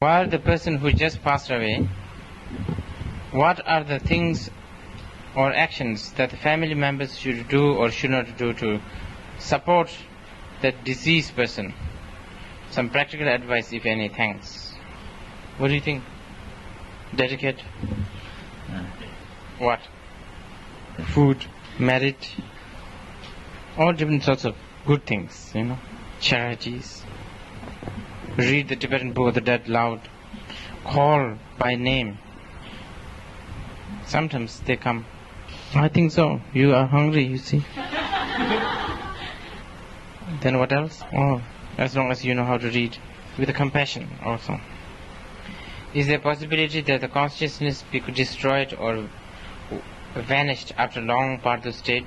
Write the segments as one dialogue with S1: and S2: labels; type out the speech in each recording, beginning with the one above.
S1: While the person who just passed away, what are the things or actions that the family members should do or should not do to support that deceased person? Some practical advice, if any. Thanks. What do you think? Dedicate? What? Food, merit, all different sorts of good things, charities. Read the Tibetan Book of the Dead loud. Call by name. Sometimes they come. I think so. You are hungry, you see. Then what else? Oh, as long as you know how to read. With a compassion also. Is there a possibility that the consciousness be destroyed or vanished after a long Bardo state?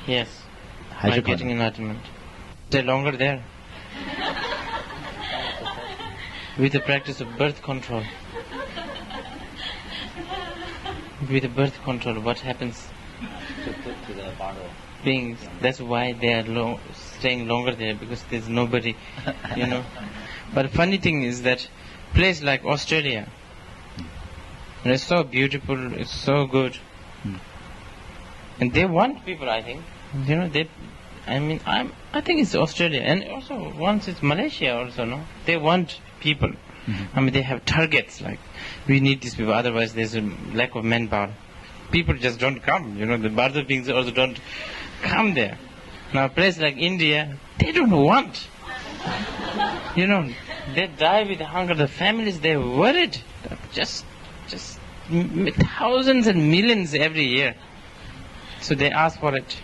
S1: Yes. By getting enlightenment. They're longer there. With the practice of birth control. With the birth control, what happens
S2: to the Bardo
S1: beings? That's why they are staying longer there, because there's nobody, But funny thing is that place like Australia, it's so beautiful, it's so good, and they want people. I think, I think it's Australia, and also once it's Malaysia also. No, they want people. They have targets like we need these people, otherwise there's a lack of manpower. People just don't come. The Bardo beings also don't come there. Now a place like India, they don't want. They die with hunger. The families, they're worried. Just thousands and millions every year. So they ask for it.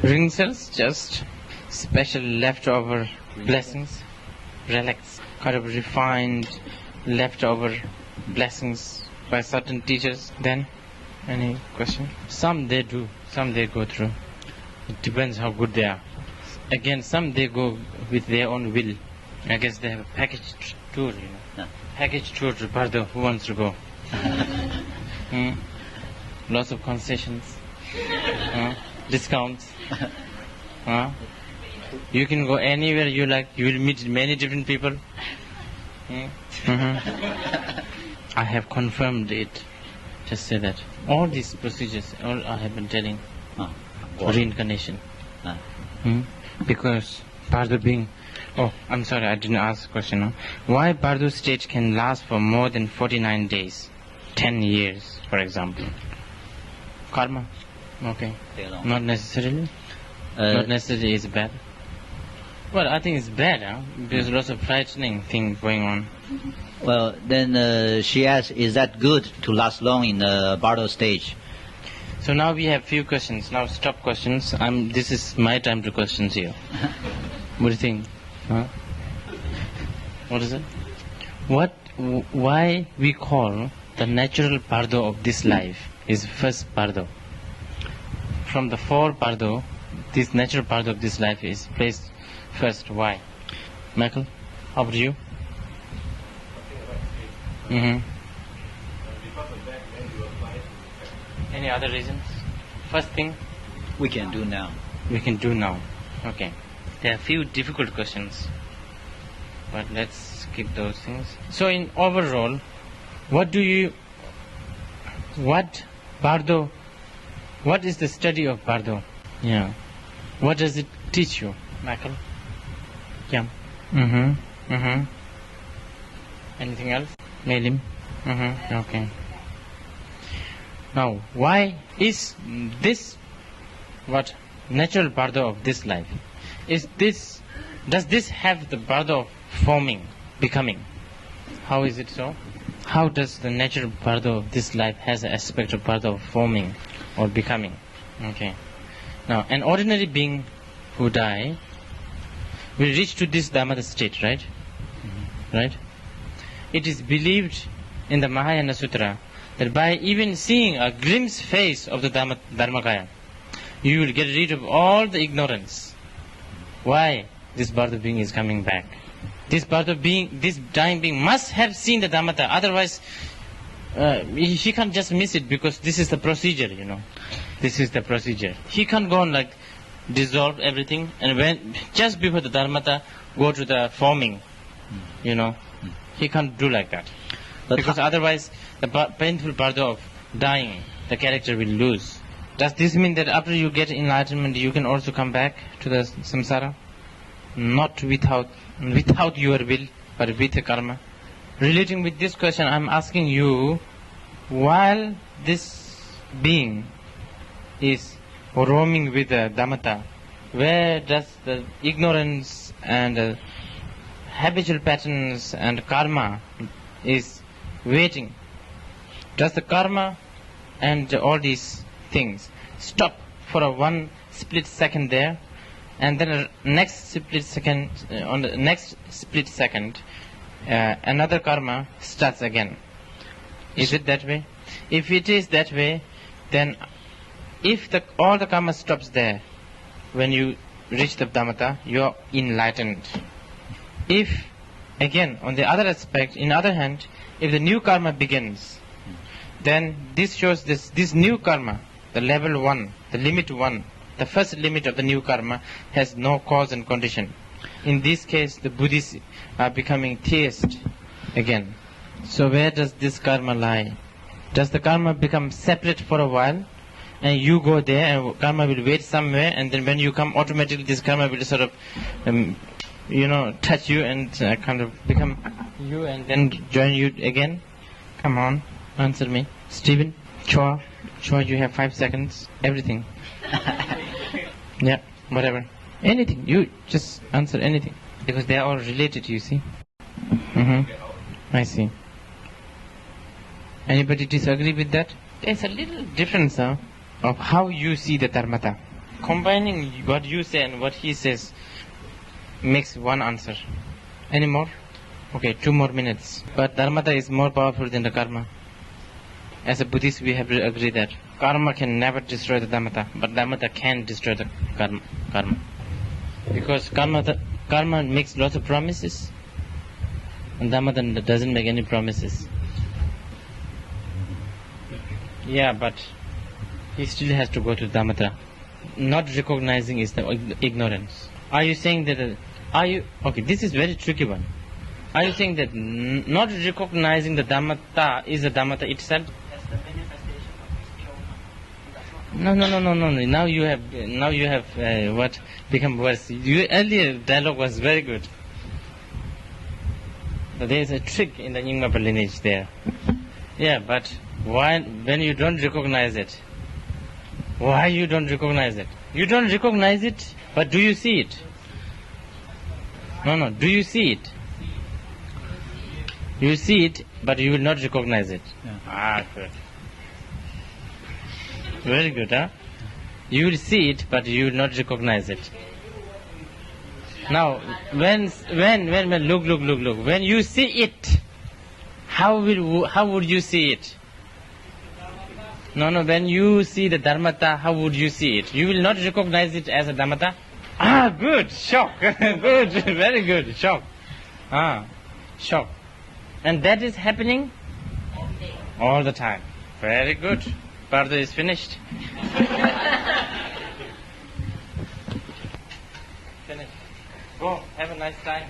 S1: Ring cells, just special leftover blessings, relics, kind of refined leftover blessings by certain teachers. Then, any question? Some they do, some they go through. It depends how good they are. Again, some they go with their own will. I guess they have a package tour, Package tour to Bardo. Who wants to go? Lots of concessions, discounts. You can go anywhere you like. You will meet many different people. I have confirmed it. Just say that. All these procedures, all I have been telling. Reincarnation. Because Bardo being... Oh, I'm sorry, I didn't ask the question. No? Why Bardo state can last for more than 49 days? 10 years, for example. Karma. Okay. Not necessarily. Not necessarily is bad. Well, I think it's bad. There's lots of frightening things going on.
S2: Well, then she asks, is that good to last long in the Bardo stage?
S1: So now we have few questions. Now stop questions. This is my time to questions here. What do you think? What is it? Why we call the natural Bardo of this life is first Bardo. From the four Bardo, this natural Bardo of this life is placed first. Why? Michael, how about you? Any other reasons? First thing?
S2: We can do now.
S1: We can do now. Okay. There are a few difficult questions, but let's skip those things. So in overall, what Bardo, what is the study of Bardo? Yeah. What does it teach you, Michael? Yeah. Anything else? Melim? Okay. Now, why is this natural Bardo of this life? Does this have the Bardo of forming, becoming? How is it so? How does the natural Bardo of this life has an aspect of Bardo of forming or becoming? Okay. Now, an ordinary being who die will reach to this Dharmata state, right? Right? It is believed in the Mahayana Sutra that by even seeing a glimpse face of the Dharmakaya, you will get rid of all the ignorance. Why this Bardo being is coming back? This Bardo being, this dying being must have seen the Dharmata, otherwise he can't just miss it, because this is the procedure, This is the procedure. He can't go on like dissolve everything and when just before the Dharmata go to the forming. You know, he can't do like that.
S2: But
S1: Because otherwise, the painful Bardo of dying, the character will lose. Does this mean that after you get enlightenment, you can also come back to the samsara? Not without your will, but with the karma. Relating with this question, I'm asking you, while this being is roaming with the Dhammata, where does the ignorance and habitual patterns and karma is waiting? Does the karma and all these things stop for a one split second there, and then next split second, on the next split second, another karma starts again? Is it that way? If it is that way, then if all the karma stops there, when you reach the Dhammata, you are enlightened. If, again, on the other aspect, in other hand, if the new karma begins, then this shows this new karma, the level 1, the limit 1, the first limit of the new karma has no cause and condition. In this case, the Buddhists are becoming theists again. So where does this karma lie? Does the karma become separate for a while, and you go there, and karma will wait somewhere, and then when you come, automatically this karma will sort of, touch you and kind of become you, and then join you again? Come on, answer me. Stephen, Chua, you have 5 seconds. Everything. Yeah, whatever. Anything. You just answer anything. Because they are all related, you see. I see. Anybody disagree with that? There's a little difference of how you see the dharmata. Combining what you say and what he says makes one answer. Any more? Okay, 2 more minutes. But dharmata is more powerful than the karma. As a Buddhist, we have to agree that karma can never destroy the dharmata, but dharmata can destroy the karma. Because karma makes lots of promises, and dharmata doesn't make any promises. Yeah, but he still has to go to Dhammata. Not recognizing is the ignorance. Are you saying that... Okay, this is very tricky one. Are you saying that not recognizing the Dhammata is the Dhammata itself?
S3: As the manifestation of this pure
S1: No. Now you have what become worse. Your earlier dialogue was very good. But there is a trick in the Nyingma lineage there. Yeah, but when you don't recognize it? Why you don't recognize it? You don't recognize it, but do you see it? No. Do you see it? You see it, but you will not recognize it.
S2: Yeah.
S1: Good. Very good, huh? You will see it, but you will not recognize it. Now, when look. When you see it, how would you see it? No. When you see the dharmata, how would you see it? You will not recognize it as a dharmata. Good. Shock. Good. Very good. Shock. Shock. And that is happening all the time. Very good. Bardo is finished. Finished. Go. Have a nice time.